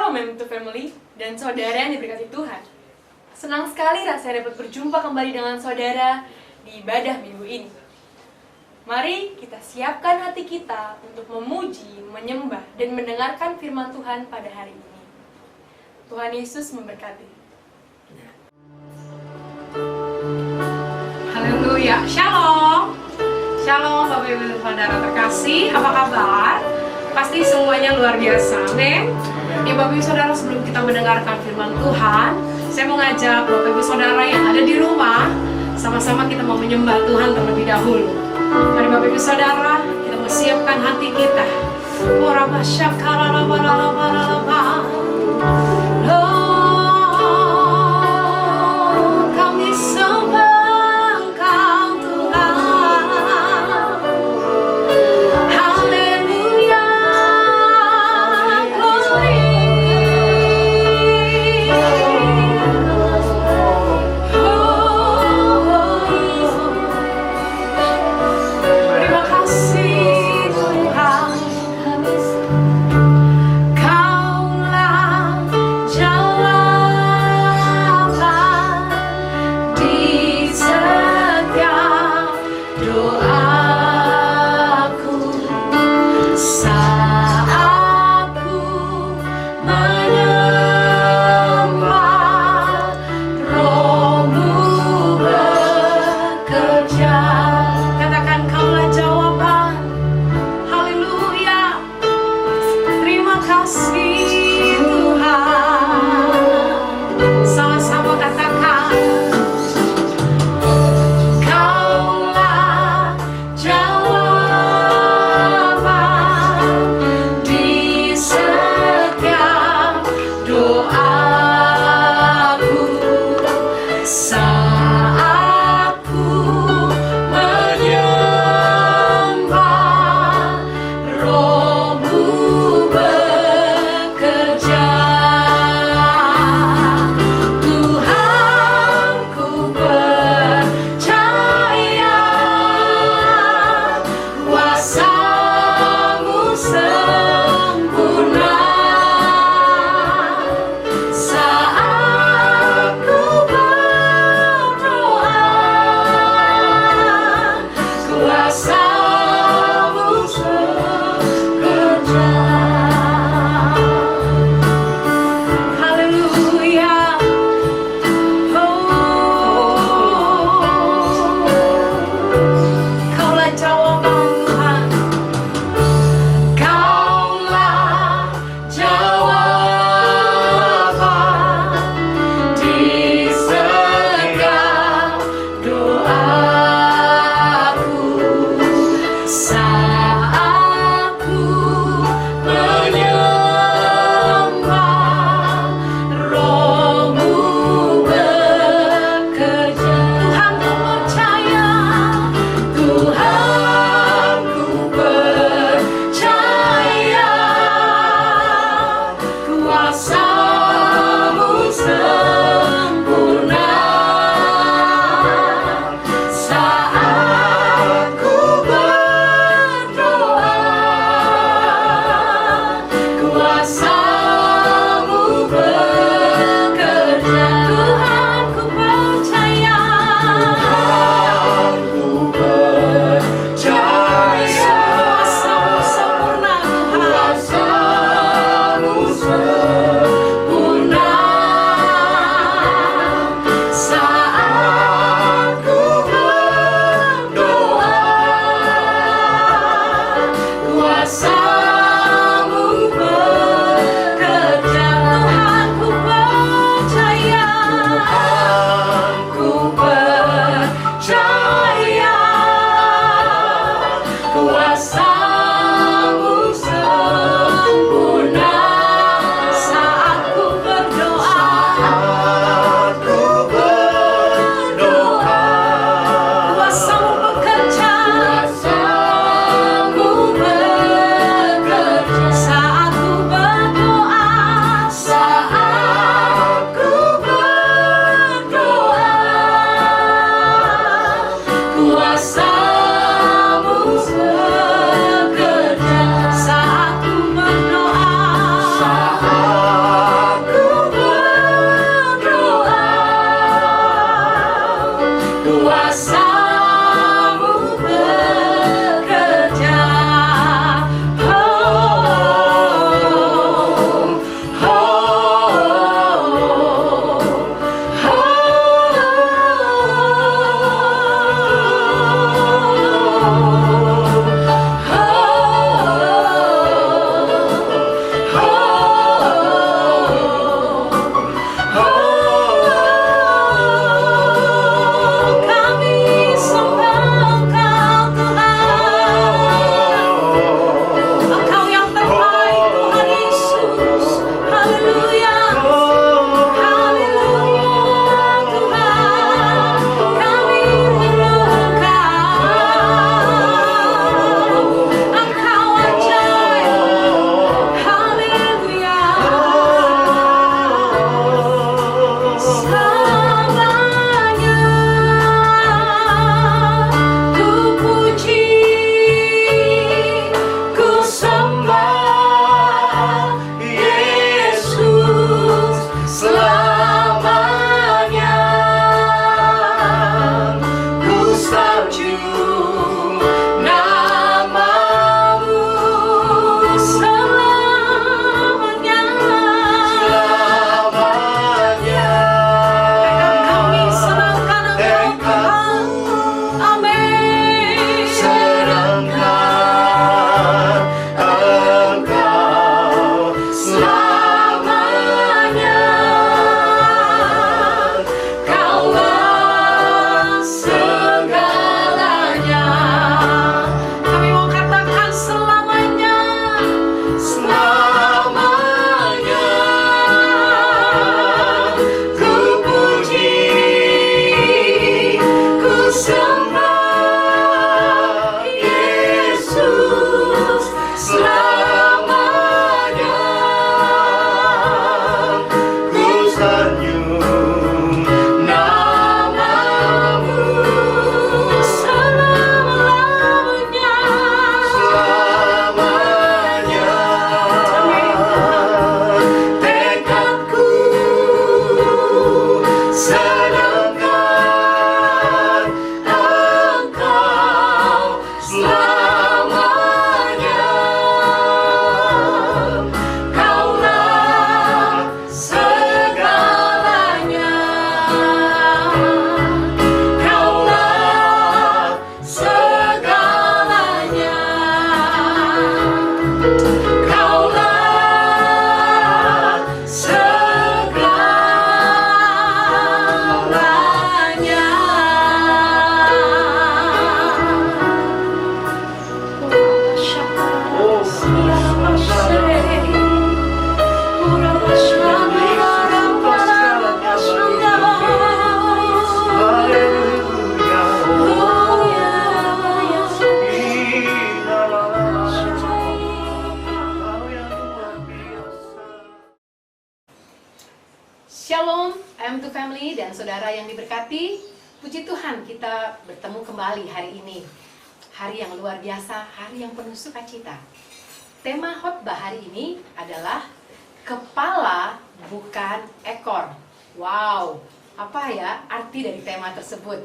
Halo Memento Family dan saudara yang diberkati Tuhan. Senang sekali rasanya dapat berjumpa kembali dengan saudara di ibadah minggu ini. Mari kita siapkan hati kita untuk memuji, menyembah, dan mendengarkan firman Tuhan pada hari ini. Tuhan Yesus memberkati. Haleluya, Shalom. Shalom Bapak Ibu Saudara terkasih, apa kabar? Pasti semuanya luar biasa, amin. Ya Bapak Ibu Saudara, sebelum kita mendengarkan firman Tuhan, saya mau ngajak Bapak Ibu Saudara yang ada di rumah, sama-sama kita mau menyembah Tuhan terlebih dahulu. Mari Bapak Ibu Saudara, kita mau siapkan hati kita. Kami sembah Engkau Tuhan. Haleluya, glory. Terima kasih Tuhan. Kaulah kuasa-Mu bekerja. Shalom, M2 Family dan saudara yang diberkati. Puji Tuhan kita bertemu kembali hari ini. Hari yang luar biasa, hari yang penuh sukacita. Tema khotbah hari ini adalah kepala bukan ekor. Wow, apa ya arti dari tema tersebut?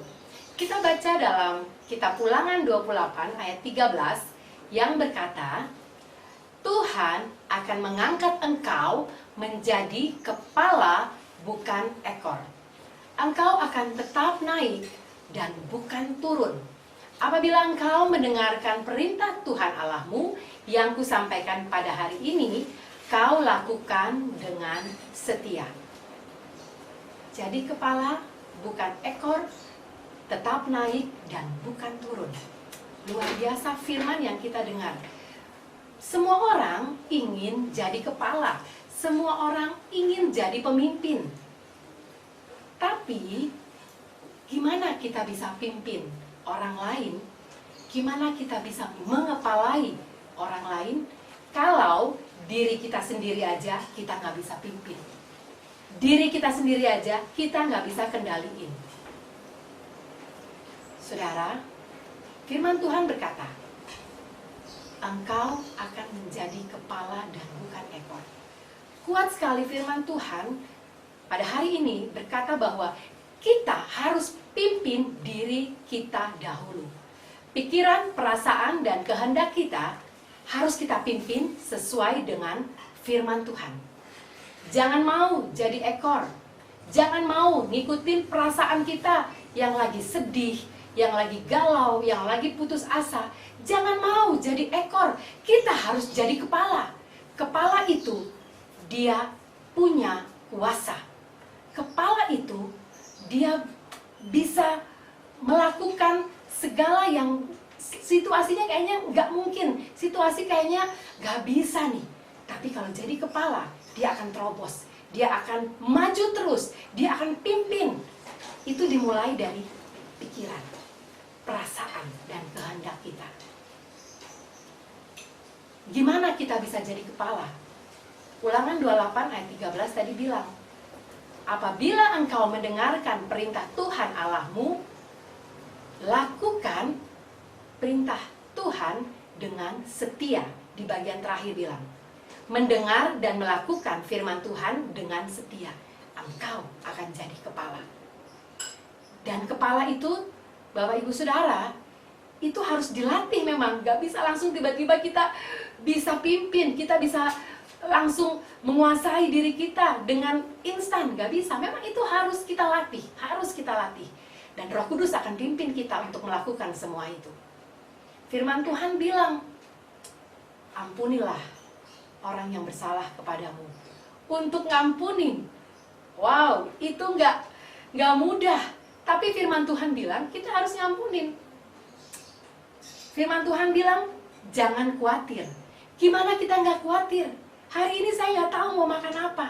Kita baca dalam kitab Ulangan 28 ayat 13 yang berkata, Tuhan akan mengangkat engkau menjadi kepala bukan ekor. Engkau akan tetap naik dan bukan turun. Apabila engkau mendengarkan perintah Tuhan Allahmu yang kusampaikan pada hari ini, kau lakukan dengan setia. Jadi kepala bukan ekor, tetap naik dan bukan turun. Luar biasa firman yang kita dengar. Semua orang ingin jadi kepala. Semua orang ingin jadi pemimpin. Tapi, gimana kita bisa pimpin orang lain? Gimana kita bisa mengepalai orang lain kalau diri kita sendiri aja kita nggak bisa pimpin? Diri kita sendiri aja kita nggak bisa kendaliin. Saudara, firman Tuhan berkata, engkau akan menjadi kepala dan bukan ekor. Kuat sekali firman Tuhan pada hari ini berkata bahwa kita harus pimpin diri kita dahulu. Pikiran, perasaan, dan kehendak kita harus kita pimpin sesuai dengan firman Tuhan. Jangan mau jadi ekor. Jangan mau ngikutin perasaan kita yang lagi sedih, yang lagi galau, yang lagi putus asa. Jangan mau jadi ekor. Kita harus jadi kepala. Kepala itu dia punya kuasa. Kepala itu dia bisa melakukan segala yang situasinya kayaknya nggak mungkin, situasi kayaknya nggak bisa nih. Tapi kalau jadi kepala, dia akan terobos, dia akan maju terus, dia akan pimpin. Itu dimulai dari pikiran, perasaan, dan kehendak kita. Gimana kita bisa jadi kepala? Ulangan 28 ayat 13 tadi bilang, apabila engkau mendengarkan perintah Tuhan Allahmu, lakukan perintah Tuhan dengan setia. Di bagian terakhir bilang, mendengar dan melakukan firman Tuhan dengan setia, engkau akan jadi kepala. Dan kepala itu, Bapak Ibu Saudara, itu harus dilatih memang. Gak bisa langsung tiba-tiba kita bisa pimpin, kita bisa langsung menguasai diri kita dengan instan. Gak bisa, memang itu harus kita latih, harus kita latih. Dan Roh Kudus akan pimpin kita untuk melakukan semua itu. Firman Tuhan bilang, ampunilah orang yang bersalah kepadamu. Untuk ngampunin, wow, itu nggak mudah. Tapi firman Tuhan bilang, kita harus ngampunin. Firman Tuhan bilang, jangan khawatir. Gimana kita nggak khawatir? Hari ini saya nggak tahu mau makan apa.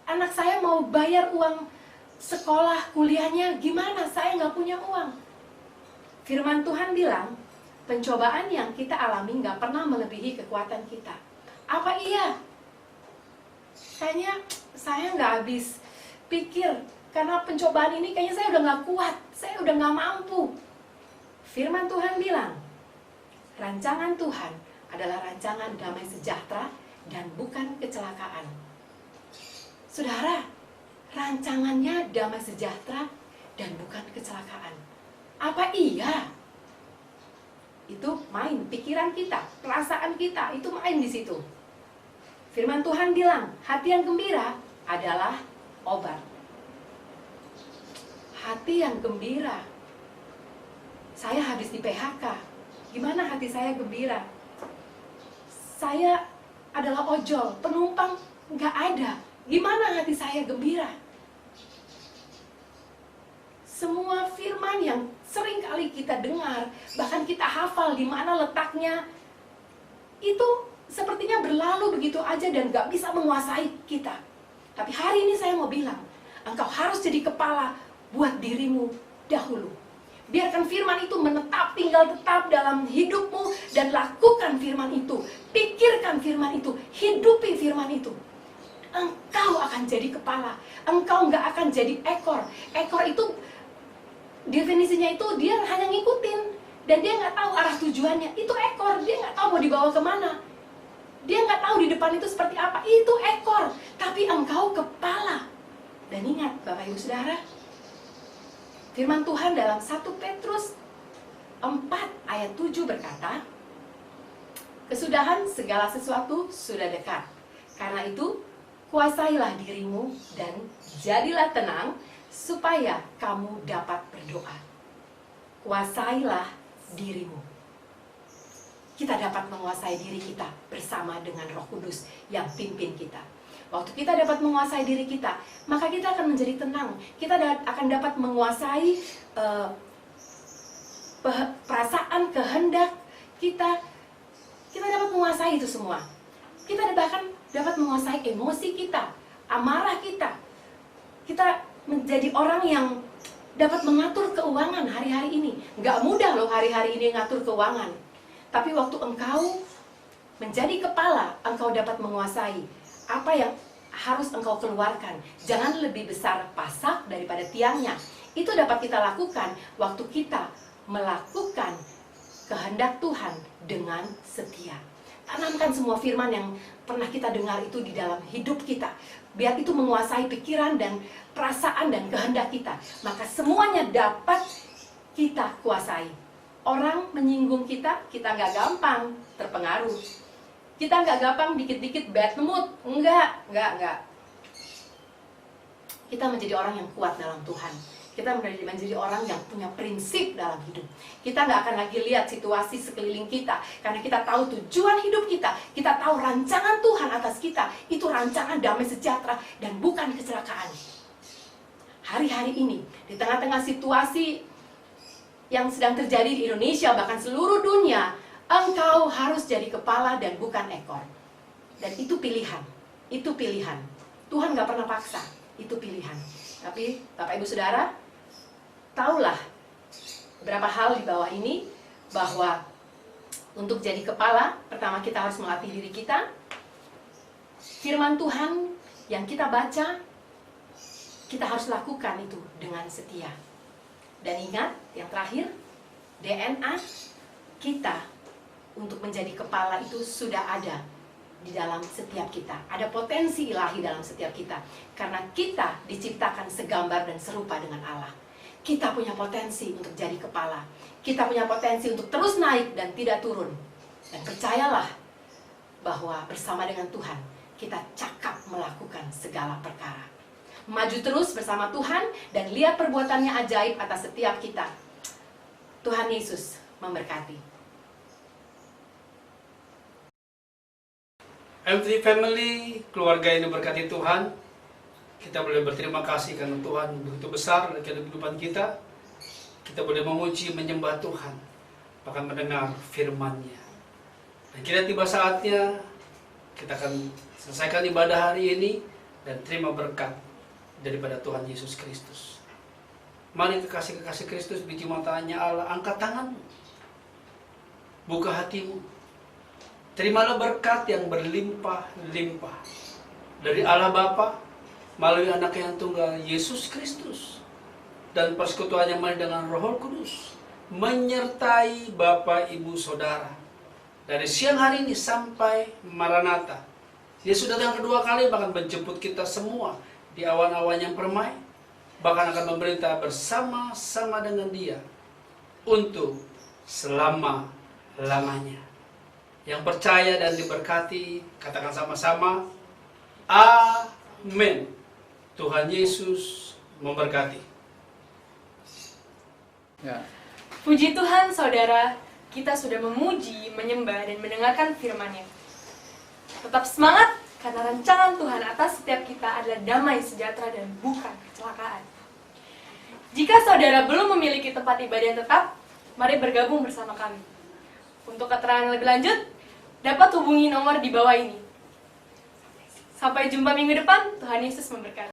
Anak saya mau bayar uang sekolah, kuliahnya, gimana? Saya nggak punya uang. Firman Tuhan bilang, pencobaan yang kita alami nggak pernah melebihi kekuatan kita. Apa iya? Kayaknya saya nggak habis pikir, karena pencobaan ini kayaknya saya udah nggak kuat, saya udah nggak mampu. Firman Tuhan bilang, rancangan Tuhan adalah rancangan damai sejahtera dan bukan kecelakaan. Saudara, rancangannya damai sejahtera dan bukan kecelakaan. Apa iya? Itu main pikiran kita, perasaan kita, itu main di situ. Firman Tuhan bilang, hati yang gembira adalah obat. Hati yang gembira. Saya habis di PHK. Gimana hati saya gembira? Saya adalah ojol, penumpang nggak ada. Gimana hati saya gembira? Semua firman yang sering kali kita dengar, bahkan kita hafal di mana letaknya, itu sepertinya berlalu begitu aja dan gak bisa menguasai kita. Tapi hari ini saya mau bilang, engkau harus jadi kepala buat dirimu dahulu. Biarkan firman itu menetap, tinggal tetap dalam hidupmu, dan lakukan firman itu. Pikirkan firman itu, hidupi firman itu. Engkau akan jadi kepala, engkau gak akan jadi ekor. Ekor itu definisinya itu dia hanya ngikutin, dan dia nggak tahu arah tujuannya. Itu ekor, dia nggak tahu mau dibawa kemana. Dia nggak tahu di depan itu seperti apa. Itu ekor, tapi engkau kepala. Dan ingat Bapak Ibu Saudara, firman Tuhan dalam 1 Petrus 4 ayat 7 berkata, kesudahan segala sesuatu sudah dekat. Karena itu, kuasailah dirimu dan jadilah tenang, supaya kamu dapat berdoa. Kuasailah dirimu. Kita dapat menguasai diri kita bersama dengan Roh Kudus yang pimpin kita. Waktu kita dapat menguasai diri kita, maka kita akan menjadi tenang. Kita akan dapat menguasai perasaan, kehendak kita. Kita dapat menguasai itu semua. Kita bahkan dapat menguasai emosi kita, amarah kita. Kita menjadi orang yang dapat mengatur keuangan hari-hari ini. Nggak mudah loh hari-hari ini ngatur keuangan. Tapi waktu engkau menjadi kepala, engkau dapat menguasai apa yang harus engkau keluarkan. Jangan lebih besar pasak daripada tiangnya. Itu dapat kita lakukan waktu kita melakukan kehendak Tuhan dengan setia. Tanamkan semua firman yang pernah kita dengar itu di dalam hidup kita. biar itu menguasai pikiran dan perasaan dan kehendak kita. Maka semuanya dapat kita kuasai. Orang menyinggung kita, kita nggak gampang terpengaruh. Kita nggak gampang dikit-dikit bad mood. Enggak. Kita menjadi orang yang kuat dalam Tuhan. Kita menjadi orang yang punya prinsip dalam hidup. Kita nggak akan lagi lihat situasi sekeliling kita, karena kita tahu tujuan hidup kita. Kita tahu rancangan Tuhan atas kita. Itu rancangan damai sejahtera dan bukan kecelakaan. Hari-hari ini, di tengah-tengah situasi yang sedang terjadi di Indonesia, bahkan seluruh dunia, engkau harus jadi kepala dan bukan ekor. Dan itu pilihan. Itu pilihan. Tuhan nggak pernah paksa. Itu pilihan. Tapi Bapak Ibu Saudara, taulah beberapa hal di bawah ini, bahwa untuk jadi kepala, pertama kita harus melatih diri kita. Firman Tuhan yang kita baca, kita harus lakukan itu dengan setia. Dan ingat, yang terakhir, DNA kita untuk menjadi kepala itu sudah ada di dalam setiap kita. Ada potensi ilahi dalam setiap kita, karena kita diciptakan segambar dan serupa dengan Allah. Kita punya potensi untuk jadi kepala. Kita punya potensi untuk terus naik dan tidak turun. Dan percayalah bahwa bersama dengan Tuhan, kita cakap melakukan segala perkara. Maju terus bersama Tuhan dan lihat perbuatannya ajaib atas setiap kita. Tuhan Yesus memberkati. M3 Family, keluarga yang diberkati Tuhan, kita boleh berterima kasih karena Tuhan begitu besar dalam kehidupan kita. Kita boleh memuji, menyembah Tuhan, bahkan mendengar firman-Nya. Dan kira tiba saatnya kita akan selesaikan ibadah hari ini dan terima berkat daripada Tuhan Yesus Kristus. Mari kekasih-kekasih Kristus, biji matanya Allah, angkat tanganmu, buka hatimu. Terimalah berkat yang berlimpah-limpah dari Allah Bapa melalui anak yang tunggal Yesus Kristus, dan persekutuan yang manis dengan Roh Kudus menyertai Bapak, Ibu, Saudara dari siang hari ini sampai Maranatha. Yesus datang kedua kali, bahkan menjemput kita semua di awan-awan yang permai, bahkan akan memerintah bersama-sama dengan Dia untuk selama-lamanya. Yang percaya dan diberkati, katakan sama-sama, amin. Tuhan Yesus memberkati. Ya. Puji Tuhan, saudara, kita sudah memuji, menyembah, dan mendengarkan firman-Nya. Tetap semangat, karena rancangan Tuhan atas setiap kita adalah damai sejahtera dan bukan kecelakaan. Jika saudara belum memiliki tempat ibadah yang tetap, mari bergabung bersama kami. Untuk keterangan lebih lanjut, dapat hubungi nomor di bawah ini. Sampai jumpa minggu depan, Tuhan Yesus memberkati.